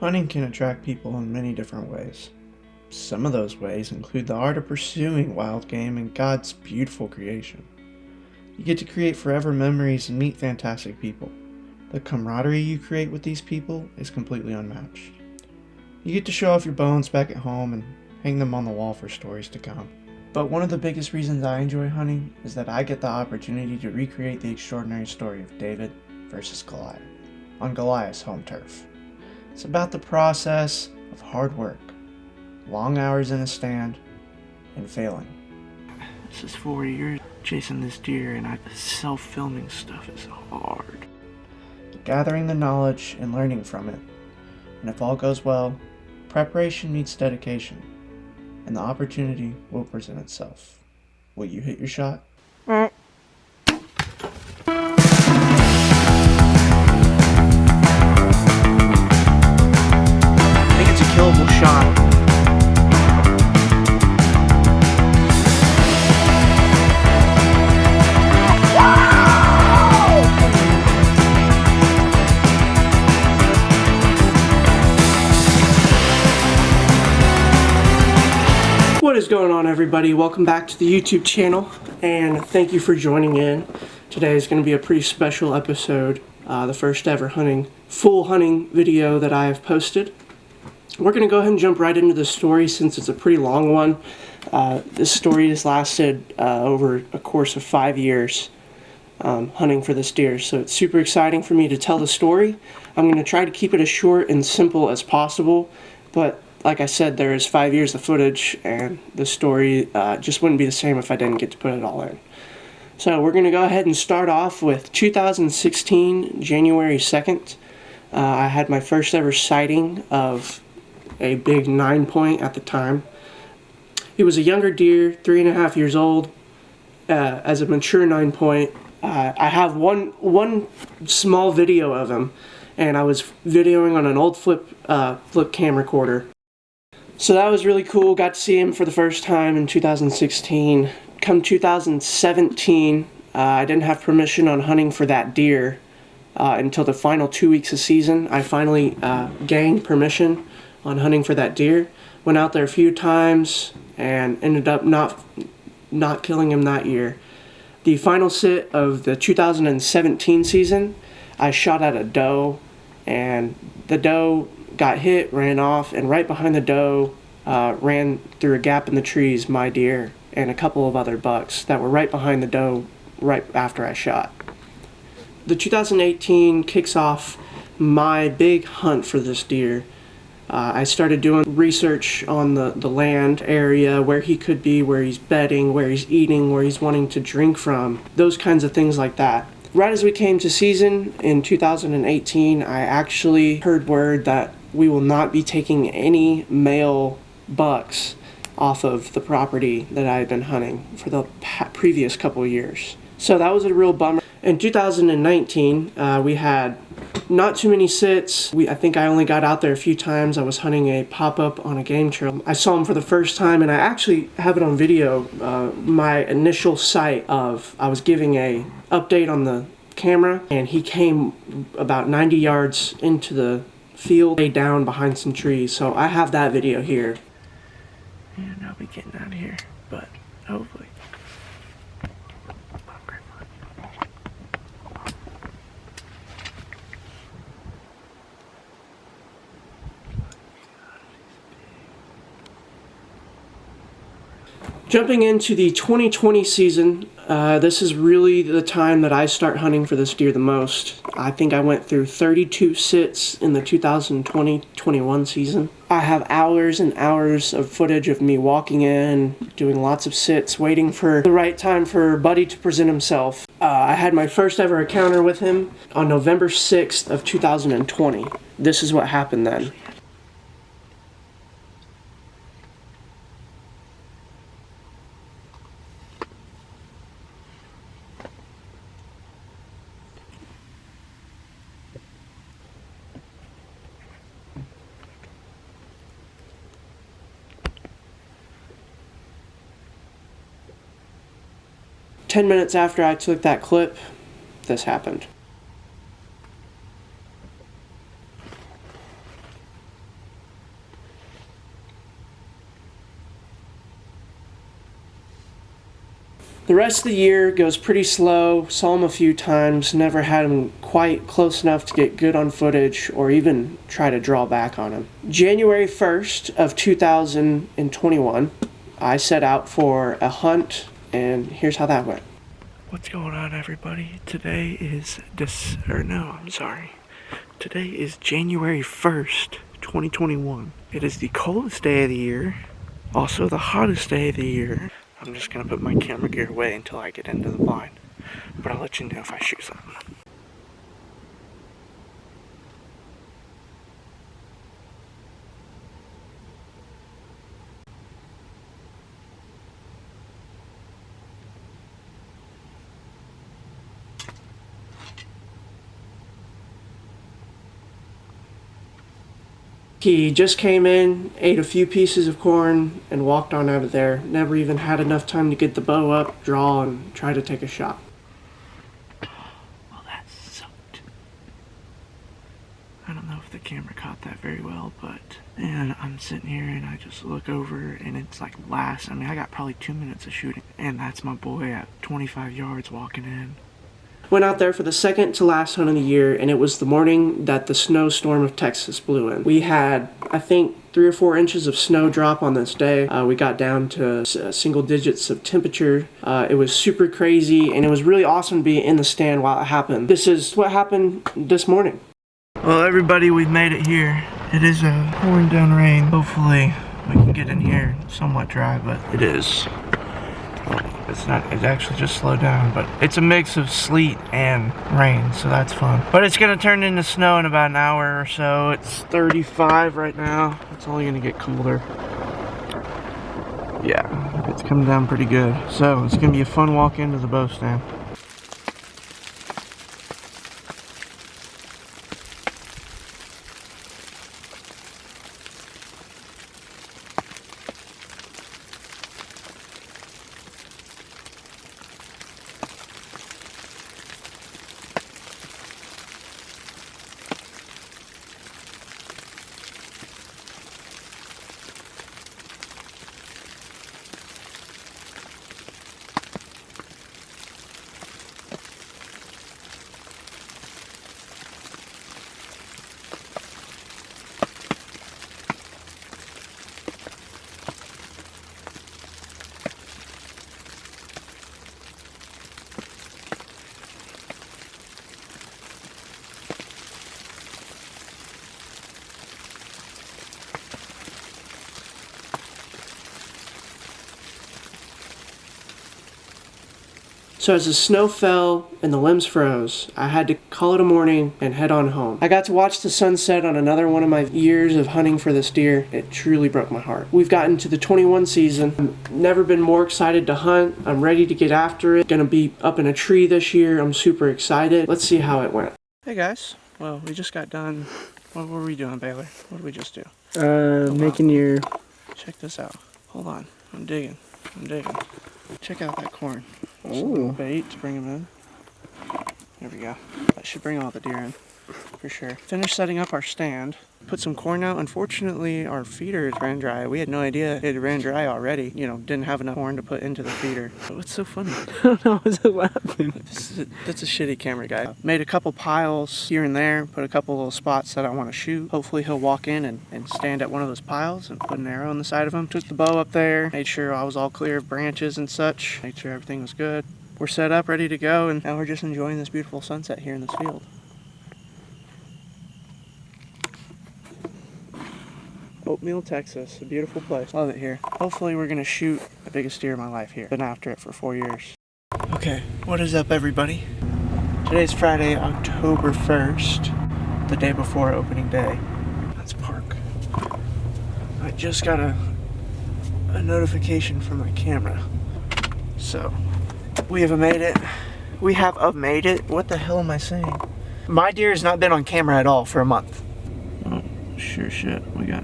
Hunting can attract people in many different ways. Some of those ways include the art of pursuing wild game and God's beautiful creation. You get to create forever memories and meet fantastic people. The camaraderie you create with these people is completely unmatched. You get to show off your bones back at home and hang them on the wall for stories to come. But one of the biggest reasons I enjoy hunting is that I get the opportunity to recreate the extraordinary story of David versus Goliath on Goliath's home turf. It's about the process of hard work, long hours in a stand, and failing. This is 4 years chasing this deer, and self-filming stuff is hard. Gathering the knowledge and learning from it, and if all goes well, preparation meets dedication, and the opportunity will present itself. Will you hit your shot? I think it's a killable shot. What is going on, everybody? Welcome back to the YouTube channel, and thank you for joining in. Today is going to be a pretty special episode, the first ever full hunting video that I have posted. We're going to go ahead and jump right into the story since it's a pretty long one. This story has lasted over a course of 5 years hunting for this deer, so it's super exciting for me to tell the story. I'm going to try to keep it as short and simple as possible, but like I said, there is 5 years of footage, and the story just wouldn't be the same if I didn't get to put it all in. So we're going to go ahead and start off with 2016, January 2nd. I had my first ever sighting of a big 9-point at the time. He was a younger deer, 3.5 years old, as a mature 9-point. I have one small video of him, and I was videoing on an old flip cam recorder. So that was really cool. Got to see him for the first time in 2016. Come 2017, I didn't have permission on hunting for that deer until the final 2 weeks of season. I finally gained permission on hunting for that deer. Went out there a few times and ended up not killing him that year. The final sit of the 2017 season, I shot at a doe, and the doe got hit, ran off, and right behind the doe ran through a gap in the trees my deer and a couple of other bucks that were right behind the doe right after I shot. The 2018 kicks off my big hunt for this deer. I started doing research on the land area, where he could be, where he's bedding, where he's eating, where he's wanting to drink from, those kinds of things like that. Right as we came to season in 2018, I actually heard word that we will not be taking any male bucks off of the property that I had been hunting for the previous couple of years. So that was a real bummer. In 2019, we had not too many sits. I think I only got out there a few times. I was hunting a pop-up on a game trail. I saw him for the first time, and I actually have it on video. My initial sight of, I was giving a update on the camera, and he came about 90 yards into the field, laid down behind some trees. So I have that video here. And I'll be getting out of here, but hopefully. Jumping into the 2020 season, this is really the time that I start hunting for this deer the most. I think I went through 32 sits in the 2020-21 season. I have hours and hours of footage of me walking in, doing lots of sits, waiting for the right time for Buddy to present himself. I had my first ever encounter with him on November 6th of 2020. This is what happened then. 10 minutes after I took that clip, this happened. The rest of the year goes pretty slow. Saw him a few times, never had him quite close enough to get good on footage or even try to draw back on him. January 1st of 2021, I set out for a hunt, and here's how that went. What's going on, everybody? Today is Today is January 1st, 2021. It is the coldest day of the year, also the hottest day of the year. I'm just gonna put my camera gear away until I get into the blind, but I'll let you know if I shoot something. He just came in, ate a few pieces of corn, and walked on out of there. Never even had enough time to get the bow up, draw, and try to take a shot. Well, that sucked. I don't know if the camera caught that very well, but man, I'm sitting here and I just look over and it's like I got probably 2 minutes of shooting, and that's my boy at 25 yards walking in. Went out there for the second to last hunt of the year, and it was the morning that the snowstorm of Texas blew in. We had, I think, 3 or 4 inches of snow drop on this day. We got down to single digits of temperature. It was super crazy, and it was really awesome to be in the stand while it happened. This is what happened this morning. Well, everybody, we've made it here. It is pouring down rain. Hopefully we can get in here somewhat dry, but it is. It's actually just slowed down, but it's a mix of sleet and rain, so that's fun. But it's gonna turn into snow in about an hour or so. It's 35 right now. It's only gonna get colder. Yeah, it's coming down pretty good. So it's gonna be a fun walk into the bow stand. So as the snow fell and the limbs froze, I had to call it a morning and head on home. I got to watch the sunset on another one of my years of hunting for this deer. It truly broke my heart. We've gotten to the 21 season. I've never been more excited to hunt. I'm ready to get after it. Gonna be up in a tree this year. I'm super excited. Let's see how it went. Hey guys, well, we just got done. What were we doing, Baylor? What did we just do? Making your... Check this out. Hold on, I'm digging. Check out that corn. Ooh. Bait to bring them in. There we go. That should bring all the deer in, for sure. Finished setting up our stand. Put some corn out. Unfortunately, our feeders ran dry. We had no idea it ran dry already. You know, didn't have enough corn to put into the feeder. But what's so funny? I don't know what happened. That's a shitty camera guy. Made a couple piles here and there. Put a couple little spots that I want to shoot. Hopefully he'll walk in and stand at one of those piles and put an arrow on the side of him. Took the bow up there. Made sure I was all clear of branches and such. Made sure everything was good. We're set up, ready to go, and now we're just enjoying this beautiful sunset here in this field. Oatmeal, Texas, a beautiful place. Love it here. Hopefully we're gonna shoot the biggest deer of my life here. Been after it for 4 years. Okay, what is up, everybody? Today's Friday, October 1st, the day before opening day. Let's park. I just got a notification from my camera. So, we have made it. We have made it. What the hell am I saying? My deer has not been on camera at all for a month. Oh, sure shit. We got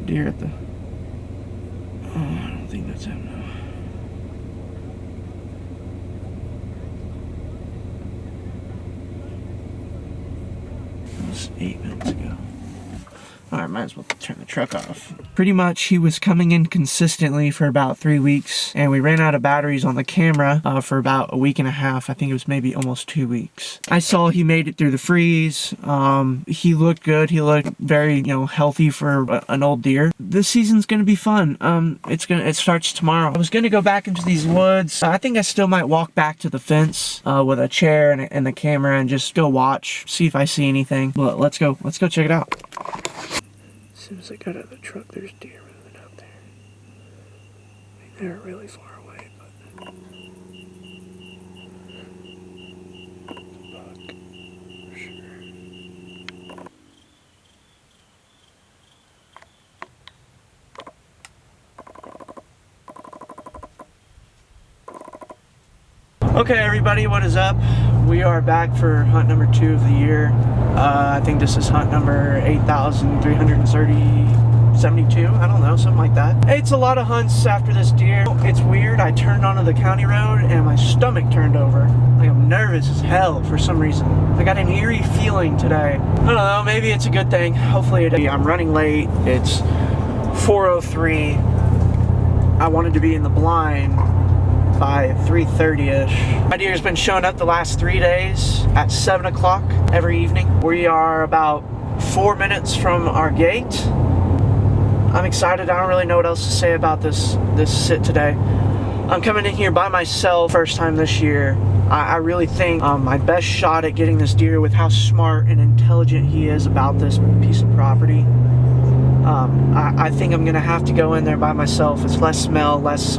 deer at the... Oh, I don't think that's him now. That was 8 minutes ago. Alright, might as well turn the truck off. Pretty much he was coming in consistently for about 3 weeks, and we ran out of batteries on the camera for about a week and a half. I think it was maybe almost 2 weeks. I saw he made it through the freeze. He looked good. He looked very, healthy for an old deer. This season's gonna be fun. It starts tomorrow. I was gonna go back into these woods. I think I still might walk back to the fence with a chair and the camera and just go watch, see if I see anything. But let's go check it out. As soon as I got out of the truck, there's deer moving up there. I mean, they're really far away, but buck for sure. Okay, everybody, what is up? We are back for hunt number 2 of the year. I think this is hunt number 8,372. I don't know, something like that. It's a lot of hunts after this deer. It's weird. I turned onto the county road and my stomach turned over. Like, I'm nervous as hell for some reason. I got an eerie feeling today. I don't know, maybe it's a good thing. Hopefully it is. I'm running late. It's 4:03. I wanted to be in the blind by 3:30ish. My deer's been showing up the last 3 days at 7 o'clock every evening. We are about 4 minutes from our gate. I'm excited. I don't really know what else to say about this sit today. I'm coming in here by myself, first time this year. I really think my best shot at getting this deer, with how smart and intelligent he is about this piece of property, I think I'm gonna have to go in there by myself. It's less smell, less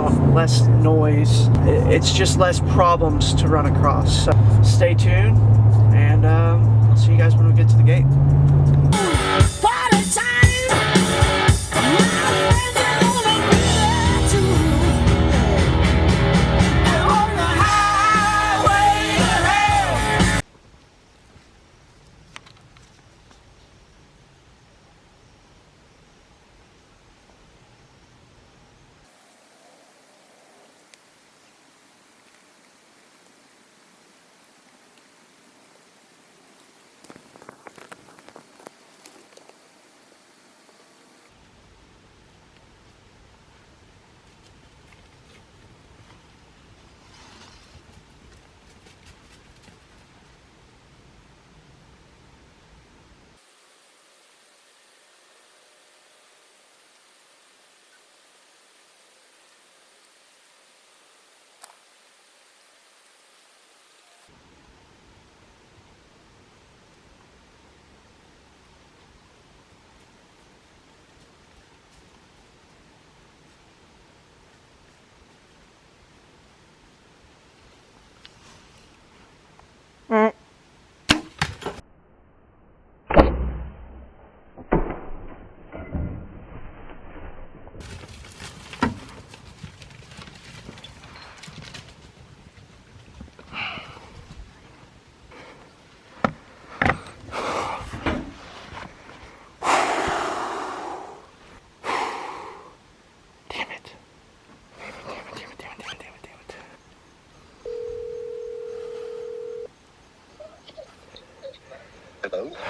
noise. It's just less problems to run across. So stay tuned, and I'll see you guys when we get to the gate.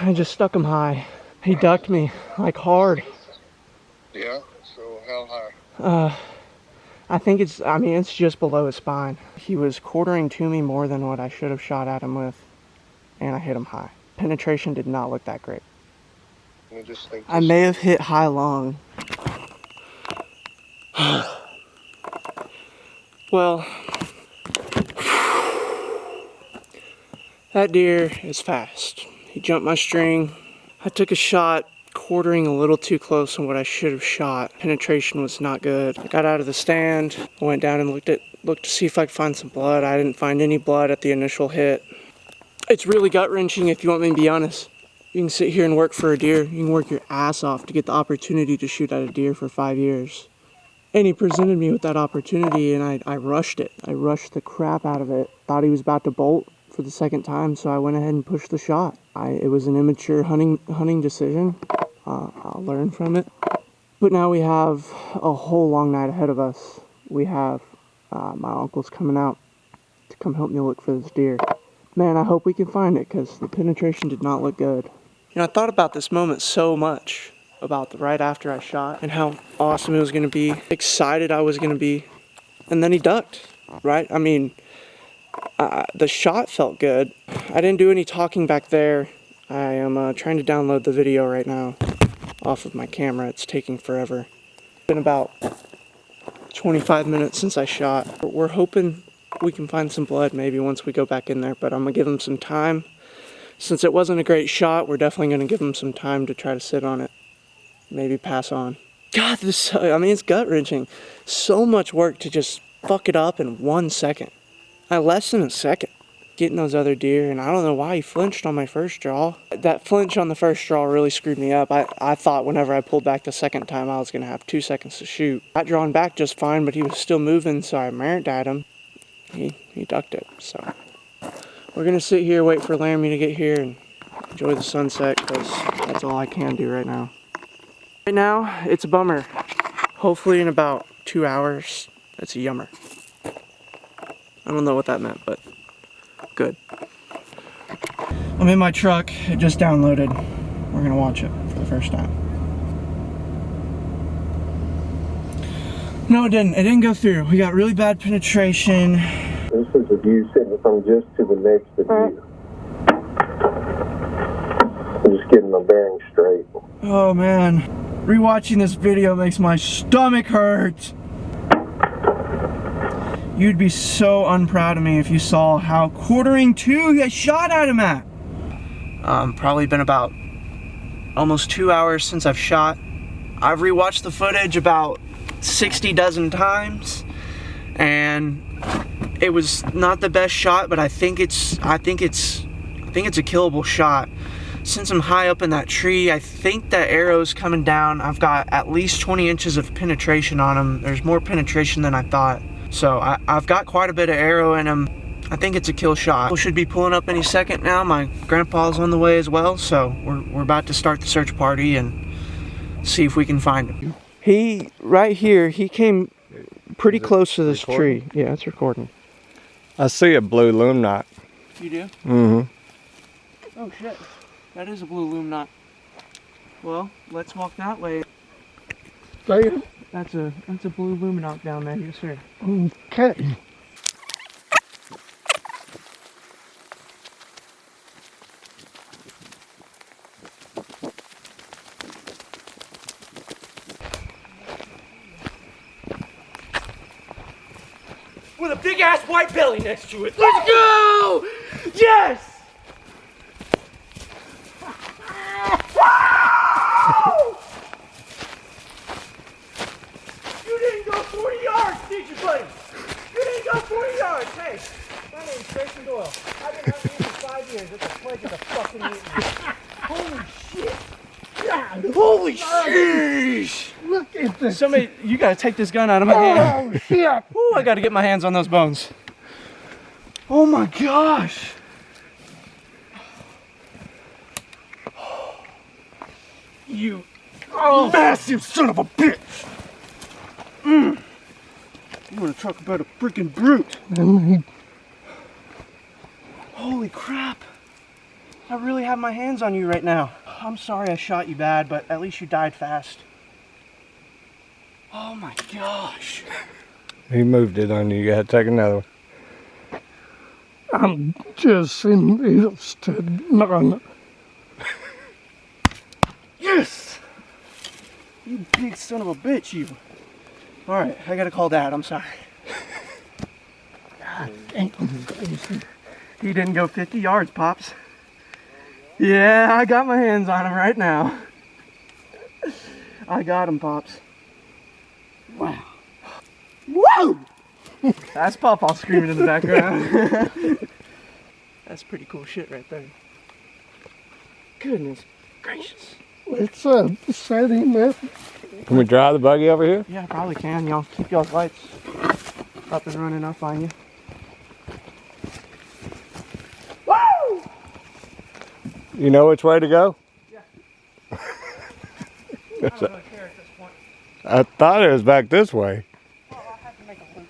I just stuck him high. He ducked me, like, hard. Yeah? So how high? I think it's just below his spine. He was quartering to me more than what I should have shot at him with, and I hit him high. Penetration did not look that great. I may have hit high long. Well, that deer is fast. He jumped my string. I took a shot quartering a little too close on what I should have shot. Penetration was not good. I got out of the stand. I went down and looked to see if I could find some blood. I didn't find any blood at the initial hit. It's really gut-wrenching, if you want me to be honest. You can sit here and work for a deer. You can work your ass off to get the opportunity to shoot at a deer for 5 years. And he presented me with that opportunity, and I rushed it. I rushed the crap out of it. Thought he was about to bolt for the second time, so I went ahead and pushed the shot. It was an immature hunting decision. I'll learn from it. But now we have a whole long night ahead of us. We have my uncle's coming out to come help me look for this deer. Man, I hope we can find it, because the penetration did not look good. I thought about this moment so much. about right after I shot and how awesome it was going to be, excited I was going to be, and then he ducked, right? I mean, the shot felt good. I didn't do any talking back there. I am trying to download the video right now off of my camera. It's taking forever. It's been about 25 minutes since I shot. We're hoping we can find some blood maybe once we go back in there, but I'm going to give him some time. Since it wasn't a great shot, we're definitely going to give him some time to try to sit on it. Maybe pass on. God, I mean, it's gut-wrenching. So much work to just fuck it up in 1 second. Less than a second. Getting those other deer, and I don't know why he flinched on my first draw. That flinch on the first draw really screwed me up. I thought whenever I pulled back the second time I was going to have 2 seconds to shoot. Got drawn back just fine, but he was still moving, so I merit at him. He ducked it, so. We're going to sit here, wait for Laramie to get here, and enjoy the sunset, because that's all I can do right now. Right now, it's a bummer. Hopefully in about 2 hours, it's a yummer. I don't know what that meant, but good. I'm in my truck. It just downloaded. We're going to watch it for the first time. No, it didn't. It didn't go through. We got really bad penetration. This is a view sitting from just to the next view. I'm just getting my bearings straight. Oh man, rewatching this video makes my stomach hurt. You'd be so unproud of me if you saw how quartering to I shot at him at. Probably been about almost 2 hours since I've shot. I've rewatched the footage about 60 dozen times, and it was not the best shot, but I think it's a killable shot. Since I'm high up in that tree, I think that arrow's coming down. I've got at least 20 inches of penetration on him. There's more penetration than I thought. So I've got quite a bit of arrow in him. I think it's a kill shot. We should be pulling up any second now. My grandpa's on the way as well, so we're about to start the search party and see if we can find him. He, right here, he came pretty close to this tree. Yeah, it's recording. I see a blue loom knot. You do? Mm-hmm. Oh shit, that is a blue loom knot. Well, let's walk that way. That's a blue loom knot down there, yes sir. Okay. With a big ass white belly next to it. Let's go! Yes! You didn't go 40 yards, did you, buddy? You didn't go 40 yards. Hey, my name's Jason Doyle. I've been hunting for 5 years. It's a pleasure to fucking meet you. Holy shit! God, holy sheesh! Look at this. Somebody, you gotta take this gun out of my hand. Oh, shit. Ooh, I gotta get my hands on those bones. Oh my gosh! You massive son of a bitch! You wanna talk about a freaking brute? Holy crap! I really have my hands on you right now. I'm sorry I shot you bad, but at least you died fast. Oh my gosh! He moved it on you. You gotta take another one. I'm just interested, man. Yes! You big son of a bitch, you. Alright, I gotta call Dad, I'm sorry. God damn, Jason. He didn't go 50 yards, Pops. Yeah, I got my hands on him right now. I got him, Pops. Wow. Whoa! That's Pawpaw screaming in the background. That's pretty cool shit right there. Goodness gracious. Let's set him up. Can we drive the buggy over here? Yeah, probably can. Y'all keep y'all's lights up and running. I'll find you. Woo! You know which way to go? Yeah. I don't really care at this point. I thought it was back this way. Well, I'll have to make a loop.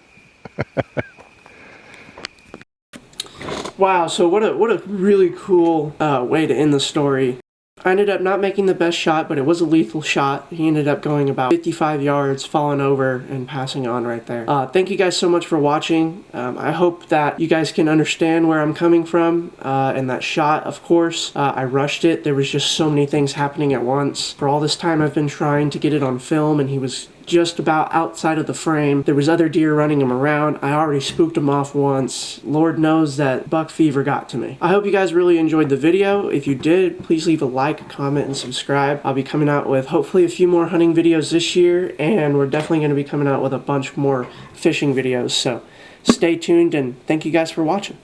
Wow, so what a really cool way to end the story. I ended up not making the best shot, but it was a lethal shot. He ended up going about 55 yards, falling over, and passing on right there. Thank you guys so much for watching. I hope that you guys can understand where I'm coming from. And that shot, of course, I rushed it. There was just so many things happening at once. For all this time, I've been trying to get it on film, and he was just about outside of the frame. There was other deer running him around. I already spooked him off once. Lord knows that buck fever got to me. I hope you guys really enjoyed the video. If you did, please leave a like, comment, and subscribe. I'll be coming out with hopefully a few more hunting videos this year, and we're definitely going to be coming out with a bunch more fishing videos. So stay tuned, and thank you guys for watching.